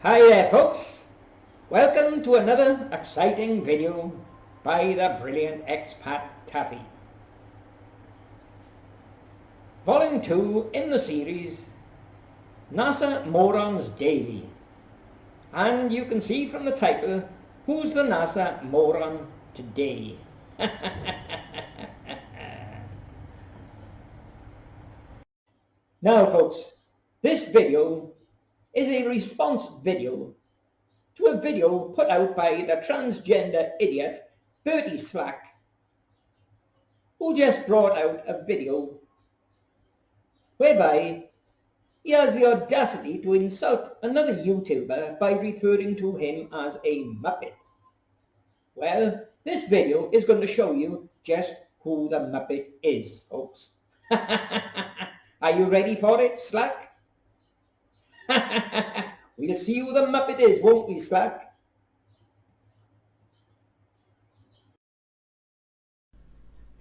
Hi there folks, welcome to another exciting video by the brilliant expat Taffy. Volume 2 in the series NASA Morons Daily, and you can see from the title who's the NASA moron today. Now folks, this video is a response video to a video put out by the transgender idiot Bertieslack, who just brought out a video whereby he has the audacity to insult another YouTuber by referring to him as a Muppet. Well, this video is going to show you just who the Muppet is, folks. Are you ready for it, Slack? We'll see who the Muppet is, won't we, Slack?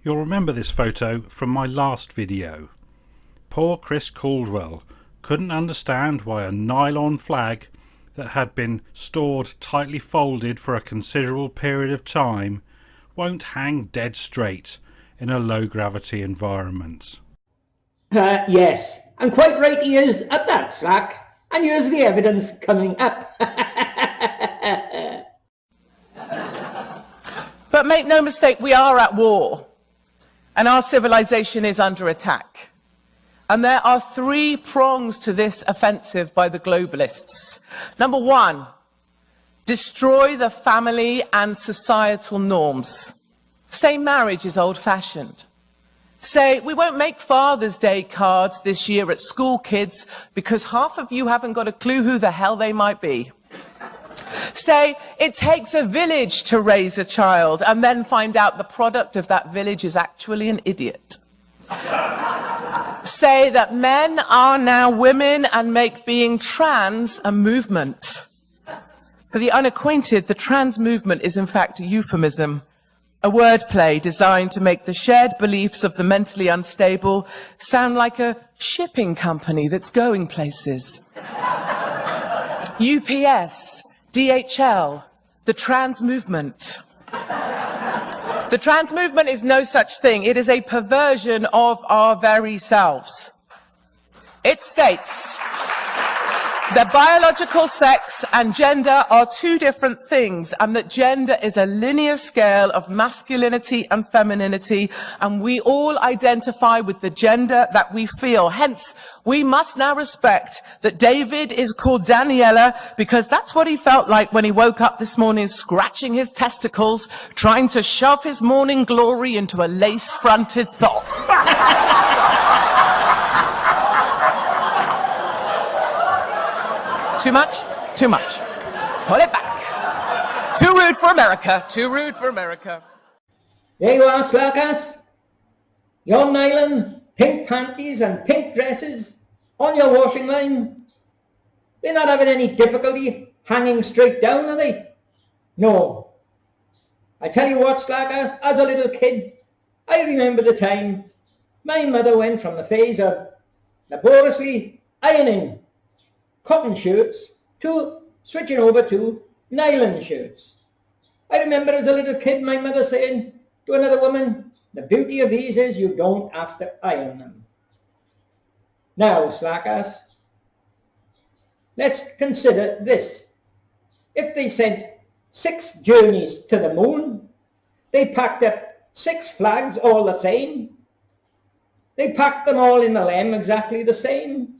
You'll remember this photo from my last video. Poor Chris Caldwell couldn't understand why a nylon flag that had been stored tightly folded for a considerable period of time won't hang dead straight in a low gravity environment. Yes, and quite right he is at that, Slack. And here's the evidence coming up. But make no mistake, we are at war, and our civilization is under attack. And there are three prongs to this offensive by the globalists. Number one, destroy the family and societal norms. Say marriage is old-fashioned. Say, we won't make Father's Day cards this year at school, kids, because half of you haven't got a clue who the hell they might be. Say, it takes a village to raise a child, and then find out the product of that village is actually an idiot. Say that men are now women and make being trans a movement. For the unacquainted, the trans movement is in fact a euphemism. A wordplay designed to make the shared beliefs of the mentally unstable sound like a shipping company that's going places. UPS, DHL, the trans movement. The trans movement is no such thing. It is a perversion of our very selves. It states that biological sex and gender are two different things, and that gender is a linear scale of masculinity and femininity, and we all identify with the gender that we feel. Hence, we must now respect that David is called Daniela because that's what he felt like when he woke up this morning, scratching his testicles, trying to shove his morning glory into a lace-fronted thought. Too much? Too much. Pull it back. Too rude for America. Too rude for America. There you are, Slackass. Your nylon, pink panties and pink dresses on your washing line. They're not having any difficulty hanging straight down, are they? No. I tell you what, Slackass, as a little kid, I remember the time my mother went from the phase of laboriously ironing cotton shirts to switching over to nylon shirts. I remember as a little kid my mother saying to another woman, the beauty of these is you don't have to iron them. Now, Slackass, let's consider this. If they sent 6 journeys to the moon, they packed up 6 flags all the same, they packed them all in the lem exactly the same,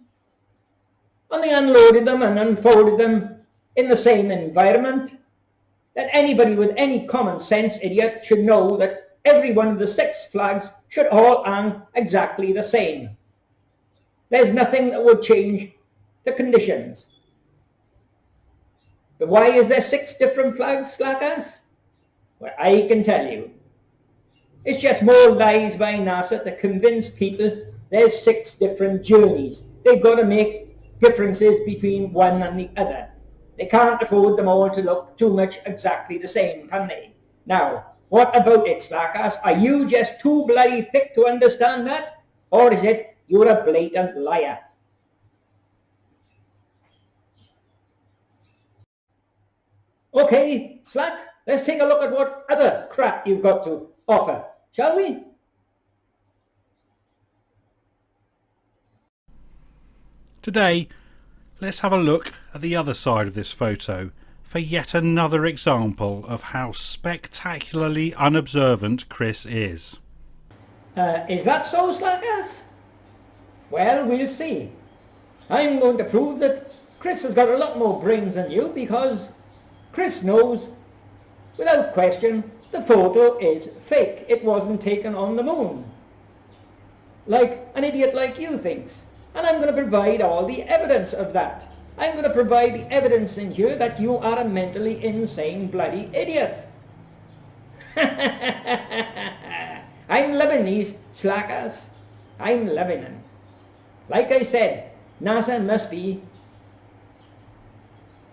and they unloaded them and unfolded them in the same environment, that anybody with any common sense idiot should know that every one of the 6 flags should all hang exactly the same. There's nothing that would change the conditions. But why is there 6 different flags, Slackass? Well, I can tell you. It's just more lies by NASA to convince people there's 6 different journeys. They've got to make differences between one and the other. They can't afford them all to look too much exactly the same, can they? Now, what about it, Slackass? Are you just too bloody thick to understand that? Or is it you're a blatant liar? Okay, Slack, let's take a look at what other crap you've got to offer, shall we? Today, let's have a look at the other side of this photo for yet another example of how spectacularly unobservant Chris is. Is that so, Slackers? Well, we'll see. I'm going to prove that Chris has got a lot more brains than you, because Chris knows, without question, the photo is fake. It wasn't taken on the moon, like an idiot like you thinks. And I'm going to provide all the evidence of that. I'm going to provide the evidence in here that you are a mentally insane bloody idiot. I'm loving these Slackers. I'm loving them. Like I said, NASA must be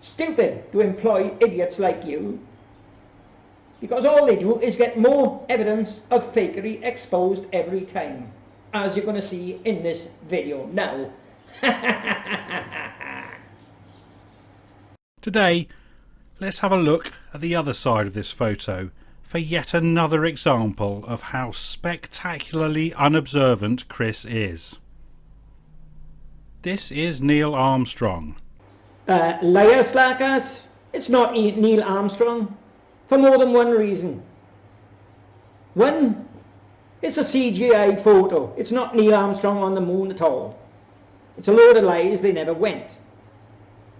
stupid to employ idiots like you, because all they do is get more evidence of fakery exposed every time, as you're going to see in this video now. Today, let's have a look at the other side of this photo for yet another example of how spectacularly unobservant Chris is. This is Neil Armstrong. Liar, Slackers. It's not Neil Armstrong, for more than one reason. One, it's a CGI photo. It's not Neil Armstrong on the moon at all. It's a load of lies, they never went.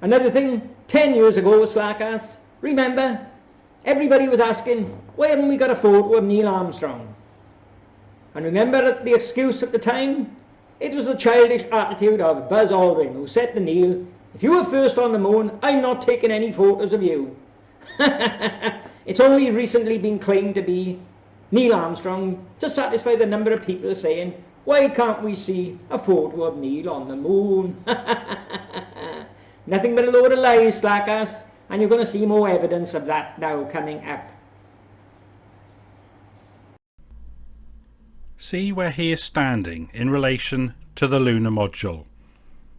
Another thing, 10 years ago, Slackers, remember, everybody was asking, why haven't we got a photo of Neil Armstrong? And remember the excuse at the time? It was the childish attitude of Buzz Aldrin, who said to Neil, if you were first on the moon, I'm not taking any photos of you. It's only recently been claimed to be Neil Armstrong to satisfy the number of people saying, why can't we see a photo of Neil on the moon? Nothing but a load of lies, Slackers, and you're going to see more evidence of that now coming up. See where he is standing in relation to the lunar module,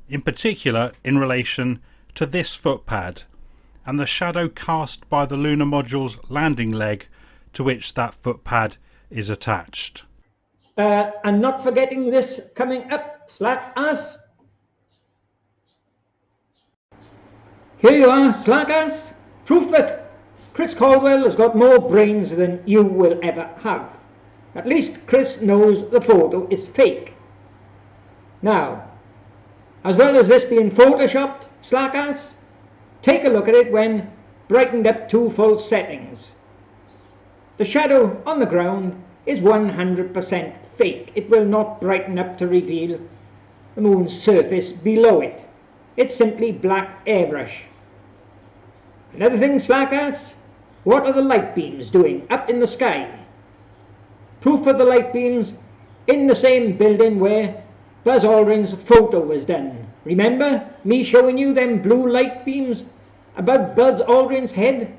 in particular in relation to this footpad and the shadow cast by the lunar module's landing leg to which that footpad is attached. And not forgetting this coming up, Slackers. Here you are, Slackers. Proof that Chris Caldwell has got more brains than you will ever have. At least Chris knows the photo is fake. Now, as well as this being photoshopped, Slackers, take a look at it when brightened up to full settings. The shadow on the ground is 100% fake. It will not brighten up to reveal the moon's surface below it. It's simply black airbrush. Another thing, Slackers, what are the light beams doing up in the sky? Proof of the light beams in the same building where Buzz Aldrin's photo was done. Remember me showing you them blue light beams above Buzz Aldrin's head?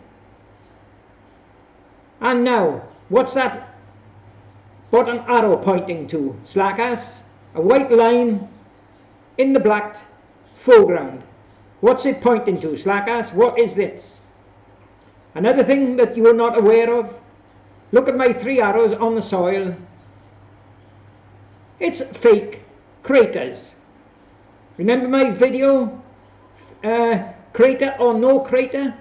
And now, what's that bottom arrow pointing to, Slackers? A white line in the black foreground. What's it pointing to, Slackers? What is this? Another thing that you are not aware of, look at my 3 arrows on the soil. It's fake craters. Remember my video, crater or no crater?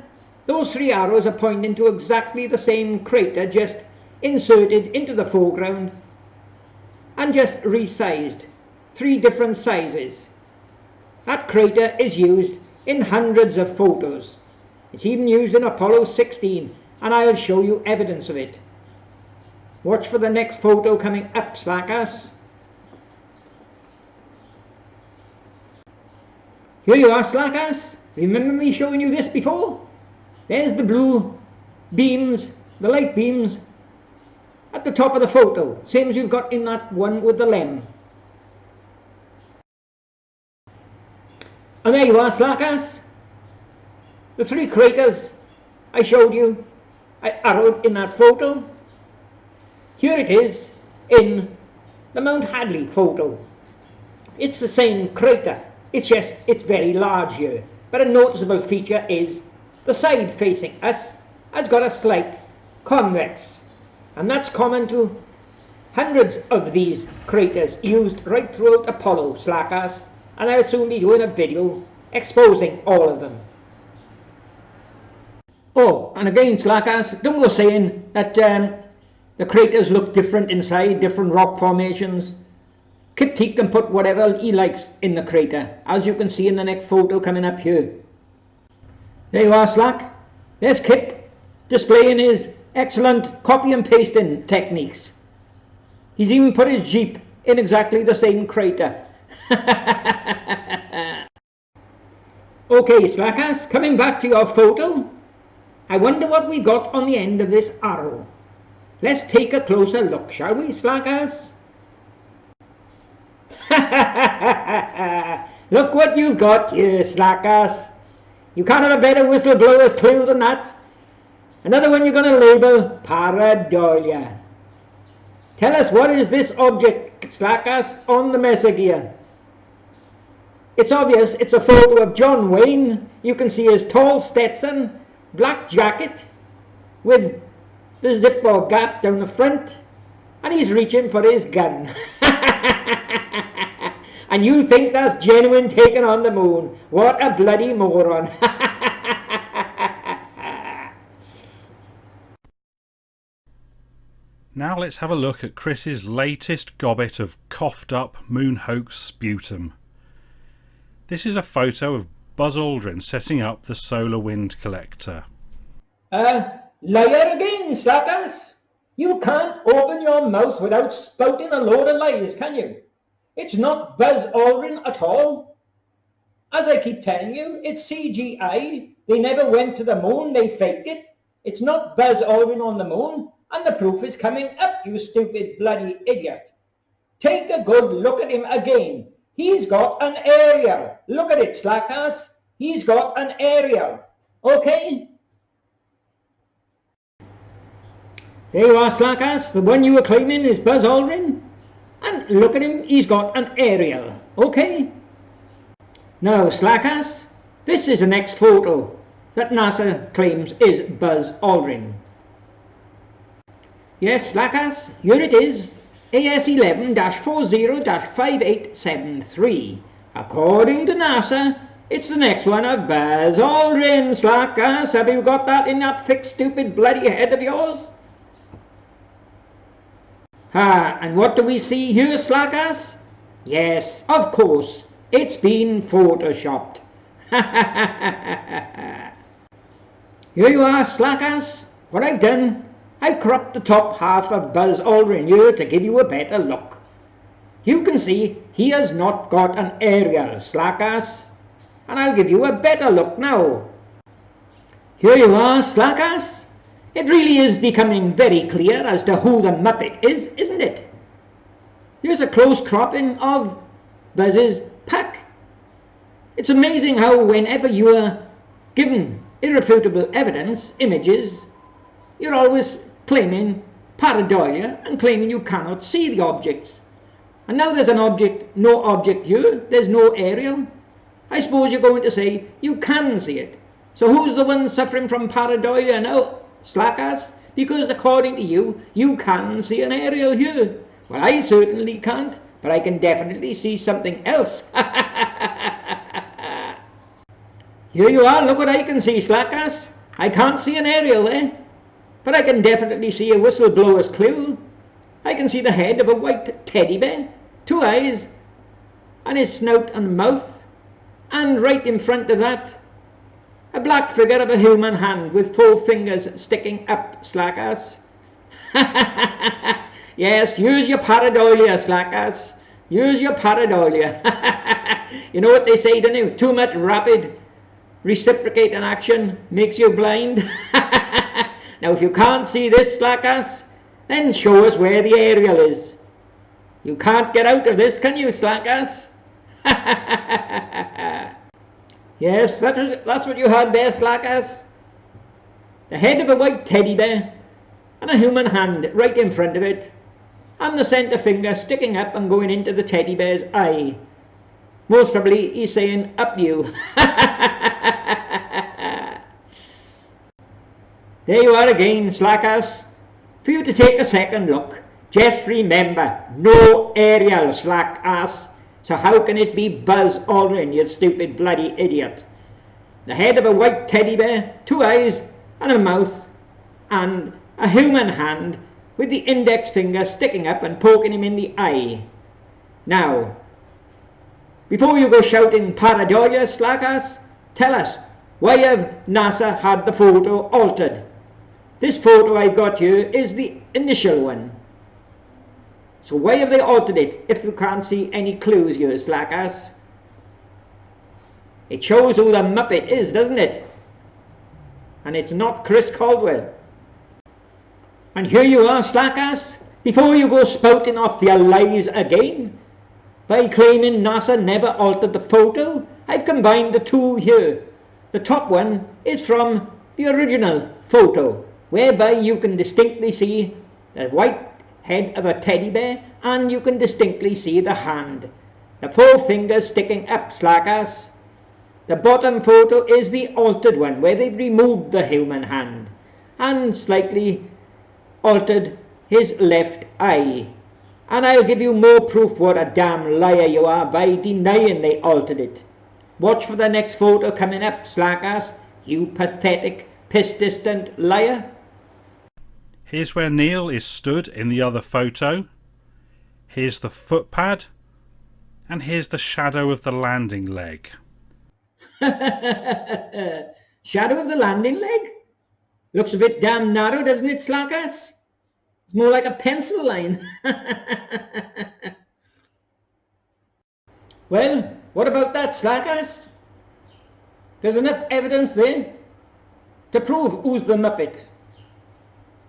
Those 3 arrows are pointing to exactly the same crater, just inserted into the foreground and just resized. 3 different sizes. That crater is used in hundreds of photos. It's even used in Apollo 16, and I'll show you evidence of it. Watch for the next photo coming up, Slackers. Here you are, Slackers. Remember me showing you this before? There's the blue beams, the light beams, at the top of the photo, same as you've got in that one with the lem. And there you are, Slackers. The 3 craters I showed you, I arrowed in that photo. Here it is in the Mount Hadley photo. It's the same crater, it's just, it's very large here. But a noticeable feature is The side facing us has got a slight convex, and that's common to hundreds of these craters used right throughout Apollo, slackers, and I'll soon be doing a video exposing all of them. Oh, and again, slackers, don't go saying that the craters look different inside, different rock formations. Kip Teak can put whatever he likes in the crater, as you can see in the next photo coming up here. There you are, Slack. There's Kip displaying his excellent copy and pasting techniques. He's even put his Jeep in exactly the same crater. Okay, slackers, coming back to your photo, I wonder what we got on the end of this arrow. Let's take a closer look, shall we, slackers? Look what you've got here, slackers. You can't have a better whistleblower's clue than that. Another one you're going to label pareidolia. Tell us, what is this object, slackers, on the mesa gear? It's obvious it's a photo of John Wayne. You can see his tall Stetson, black jacket with the zipper gap down the front, and he's reaching for his gun. And you think that's genuine taken on the moon? What a bloody moron. Now let's have a look at Chris's latest gobbet of coughed up moon hoax sputum. This is a photo of Buzz Aldrin setting up the solar wind collector. Liar again, slackers. You can't open your mouth without spouting a load of lies, can you? It's not Buzz Aldrin at all. As I keep telling you, it's CGI. They never went to the moon, they faked it. It's not Buzz Aldrin on the moon, and the proof is coming up, you stupid bloody idiot. Take a good look at him again. He's got an aerial. Look at it, slackers. He's got an aerial. Okay? There you are, slackers. The one you were claiming is Buzz Aldrin. And look at him, he's got an aerial. Okay? Now, slackers, this is the next photo that NASA claims is Buzz Aldrin. Yes, slackers, here it is. AS11-40-5873. According to NASA, it's the next one of Buzz Aldrin, slackers. Have you got that in that thick, stupid, bloody head of yours? And what do we see here, slackers? Yes, of course, it's been photoshopped. Here you are, slackers. What I've done, I've cropped the top half of Buzz Aldrin here to give you a better look. You can see he has not got an aerial, slackers. And I'll give you a better look now. Here you are, slackers. It really is becoming very clear as to who the Muppet is, isn't it? Here's a close cropping of Buzz's pack. It's amazing how whenever you are given irrefutable evidence, images, you're always claiming pareidolia and claiming you cannot see the objects. And now there's an object, no object here, there's no aerial. I suppose you're going to say you can see it. So who's the one suffering from pareidolia now? Slackers? Because according to you, you can see an aerial here. Well, I certainly can't, but I can definitely see something else. Here you are, look what I can see, slackers. I can't see an aerial there, but I can definitely see a whistleblower's clue. I can see the head of a white teddy bear, 2 eyes, and his snout and mouth, and right in front of that, a black figure of a human hand with 4 fingers sticking up, slackers. Yes, use your pareidolia, slackers. Use your pareidolia. You know what they say, don't you? Too much rapid reciprocating action makes you blind. Now, if you can't see this, slackers, then show us where the aerial is. You can't get out of this, can you, slackers? Yes, that's what you had there, slackers. The head of a white teddy bear and a human hand right in front of it, and the centre finger sticking up and going into the teddy bear's eye. Most probably he's saying, up you. There you are again, slackers. For you to take a second look, just remember, no aerial, slack ass. So how can it be Buzz Aldrin, you stupid bloody idiot? The head of a white teddy bear, 2 eyes and a mouth, and a human hand with the index finger sticking up and poking him in the eye. Now, before you go shouting pareidolia, slackers, tell us, why have NASA had the photo altered? This photo I've got here is the initial one. So why have they altered it if you can't see any clues here, slackers? It shows who the Muppet is, doesn't it? And it's not Chris Caldwell. And here you are, slackers, before you go spouting off your lies again, by claiming NASA never altered the photo, I've combined the two here. The top one is from the original photo, whereby you can distinctly see the white head of a teddy bear and you can distinctly see the hand. The 4 fingers sticking up, slackers. The bottom photo is the altered one, where they've removed the human hand and slightly altered his left eye. And I'll give you more proof what a damn liar you are by denying they altered it. Watch for the next photo coming up, slackers, you pathetic, persistent liar. Here's where Neil is stood in the other photo. Here's the footpad. And here's the shadow of the landing leg. Shadow of the landing leg? Looks a bit damn narrow, doesn't it, slackers? It's more like a pencil line. Well, what about that, slackers? There's enough evidence there to prove who's the Muppet.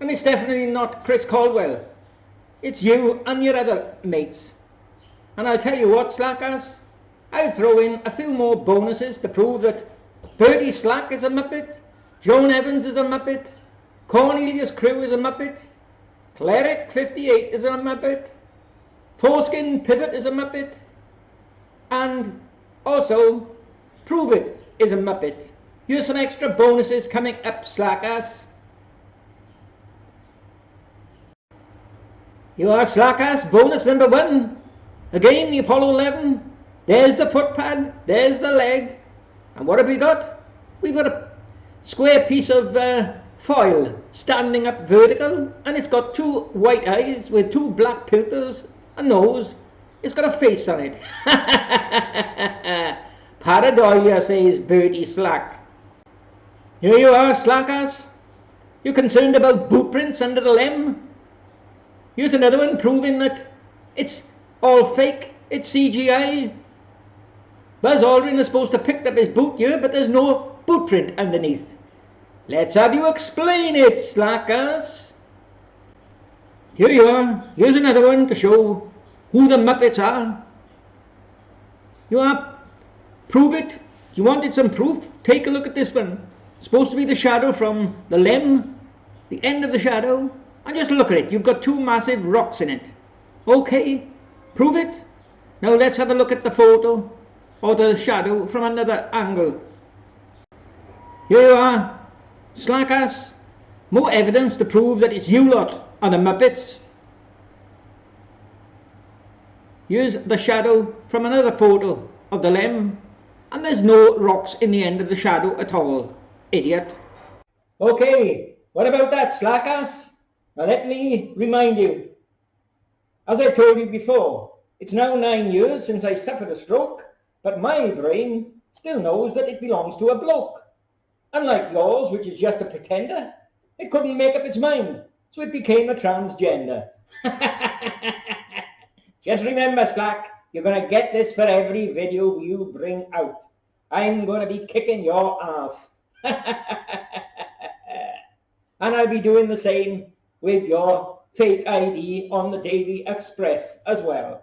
And it's definitely not Chris Caldwell. It's you and your other mates. And I'll tell you what, slackers, I'll throw in a few more bonuses to prove that Bertieslack is a Muppet, Joan Evans is a Muppet, Cornelius Crew is a Muppet, Cleric 58 is a Muppet, Foreskin Pivot is a Muppet, and also Prove It is a Muppet. Here's some extra bonuses coming up, slackers. You are, slackers. Bonus number 1. Again, the Apollo 11. There's the footpad. There's the leg. And what have we got? We've got a square piece of foil standing up vertical, and it's got 2 white eyes with 2 black pupils, a nose. It's got a face on it. Pareidolia, says Bertieslack. Here you are, slackers. You concerned about boot prints under the lem? Here's another one proving that it's all fake, it's CGI. Buzz Aldrin is supposed to have picked up his boot here, but there's no boot print underneath. Let's have you explain it, slackers. Here you are. Here's another one to show who the Muppets are. You are. Prove it. You wanted some proof? Take a look at this one. It's supposed to be the shadow from the lem, the end of the shadow. And just look at it. You've got 2 massive rocks in it. Okay. Prove it. Now let's have a look at the photo or the shadow from another angle. Here you are, slackers. More evidence to prove that it's you lot are the Muppets. Here's the shadow from another photo of the lem, and there's no rocks in the end of the shadow at all, idiot. Okay, what about that, slackers? Now let me remind you, as I told you before, it's now 9 years since I suffered a stroke, but my brain still knows that it belongs to a bloke. Unlike yours, which is just a pretender, it couldn't make up its mind, so it became a transgender. Just remember, Slack, you're going to get this for every video you bring out. I'm going to be kicking your ass. And I'll be doing the same with your fake ID on the Daily Express as well.